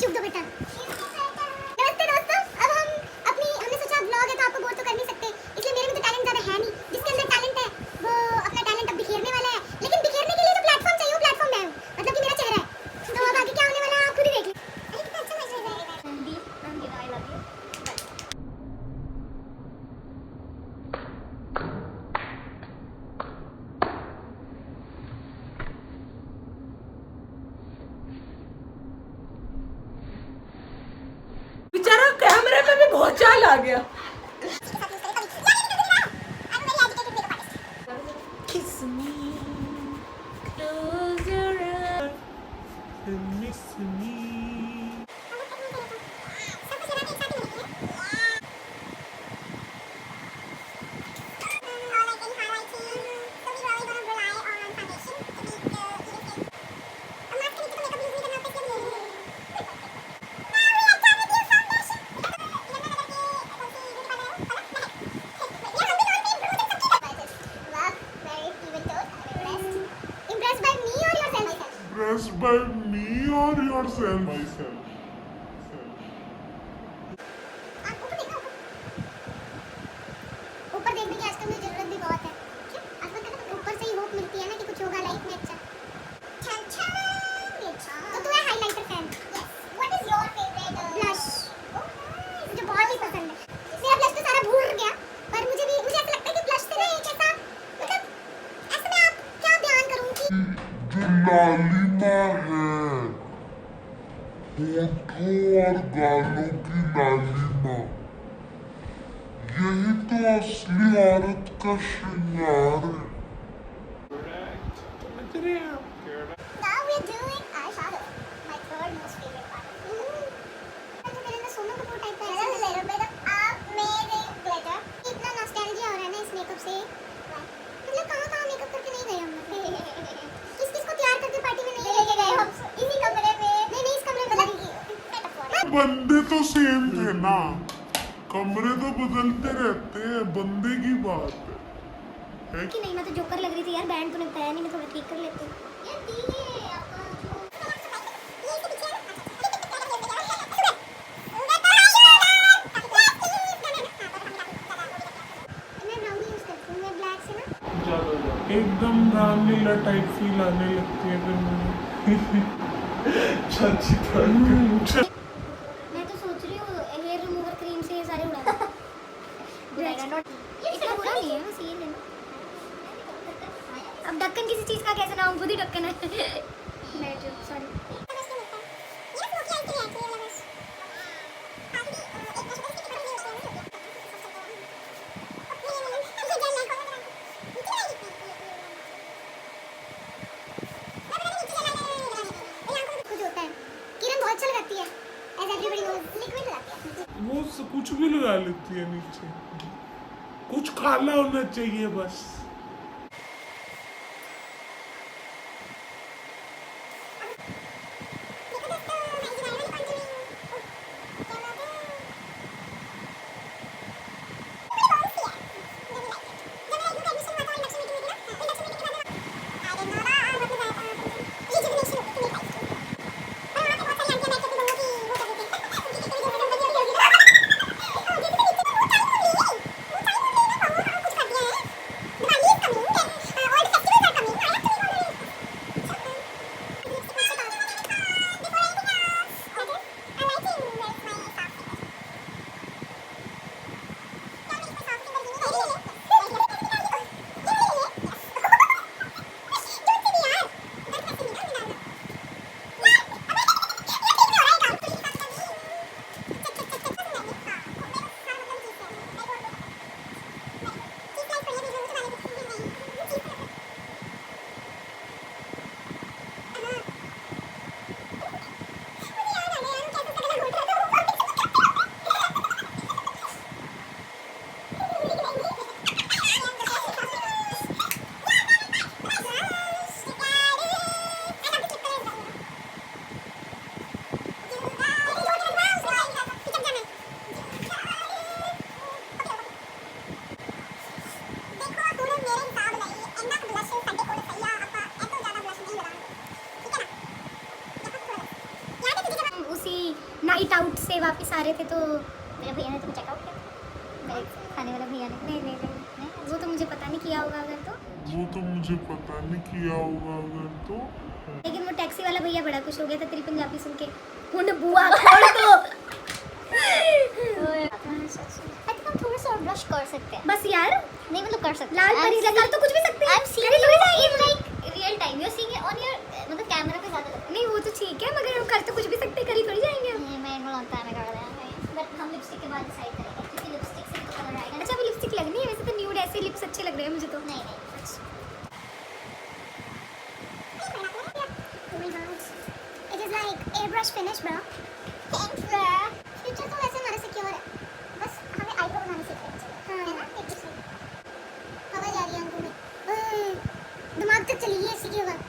चुप दो बेटा। नमस्ते दोस्तों, अब हमने सोचा व्लॉग है तो आपको बोर तो कर नहीं सकते, इसलिए मेरे में तो टैलेंट ज़्यादा है नहीं। जिसके अंदर टैलेंट है वो अपना टैलेंट अब बिखेरने वाला है, लेकिन बिखेरने के लिए जो प्लेटफॉर्म चाहिए वो प्लेटफॉर्म मैं हूँ, मतलब कि मेरा चेहरा है। तो अब आगे क्या होने वाला है आप खुद ही देख लीजिए। अरे कितना अच्छा मैसेज है। I love you. बेचारा कैमरे में भी बहुत चाल आ गया। Kiss me, close your eyes and miss me. Impressed by me or yourself? Myself. ऊपर देखने की आजकल मुझे जरूरत भी बहुत है। क्यों? आजकल कहते हैं ऊपर से ही होप मिलती है ना कि कुछ होगा लाइफ में अच्छा। तो तू है highlighter fan? Yes. What is your favourite blush? मुझे बहुत ही पसंद है। मेरा ब्लश तो सारा भूल गया, पर मुझे ऐसा लगता है कि ब्लश से ना एक ऐसा मतलब ऐसे में आप क्या बयान करूं कि जो लालिमा है, होठों और गालों की लालिमा, यही तो असली औरत का श्रृंगार है। now we are doing eyeshadow, my third most favorite part. जो मेरे अंदर सोनम कपूर टाइप का है, little bit of amazing glitter. इतना नॉस्टैल्जिया हो रहा है ना इस मेकअप से, मतलब कहाँ मेकअप करके नहीं गए हम लोग। किस को तैयार करके पार्टी में नहीं लेके गए हम, इसी कमरे में। नहीं इस कमरे में लगी बंदे तो सेम थे ना, कमरे तो बदलते रहते हैं, बंदे की बात है कि नहीं। मैं तो जोकर लग रही थी यार, बैंड तूने बताया नहीं, मैं थोड़ा ठीक कर लेती हूँ। एकदम रामलीला टाइप फील आने लगती है फिर मुझे। चाची मैं तो सोच रही हूँ हेयर रिमूवर क्रीम से ये सारे उड़ा दूँ। इतना बुरा नहीं है, बस ये लेना। अब ढक्कन किसी चीज़ का कैसे नाम, खुद ही ढक्कन है। मैं जो सॉरी। वो कुछ भी लगा लेती है नीचे, कुछ काला होना चाहिए बस। नाइट आउट से वापस आ रहे थे तो मेरे भैया ने तुम चेकआउट किया मेरे खाने वाला भैया ने नहीं वो तो मुझे पता नहीं किया होगा अगर तो वो तो मुझे पता नहीं किया होगा अगर तो लेकिन वो टैक्सी वाला भैया बड़ा खुश हो गया था तेरी पंजाबी सुन के हुन बुआ खोल दो आई थिंक हम थोड़ा सा और ब्रश कर सकते हैं बस यार नहीं मतलब कर सकते लाल परी लगा तो कुछ भी सकते हैं। I am seeing in like real time you are seeing on your मतलब कैमरा पे ज्यादा लगता नहीं वो तो ठीक है मगर हम कर तो कुछ भी सकते हैं, करी थोड़ी जाएंगे हम। है मैं लगता है मैं कर रहा हूं बट हम लिपस्टिक के बाद डिसाइड करेंगे क्योंकि लिपस्टिक से तो कलर आएगा ना। अच्छा वो लिपस्टिक लगनी है, वैसे तो न्यूड ऐसे लिप्स अच्छे लग रहे हैं मुझे तो। नहीं नहीं Oh my god. It is like airbrush finish, bro. Thanks, bro. Future तो वैसे हमारे सिक्योर है. बस हमें आईब्रो बनाने सीखना चाहिए. हाँ. है ना? एक दूसरे. हवा जा रही है आंखों में. दिमाग तक चली है इसी के बाद.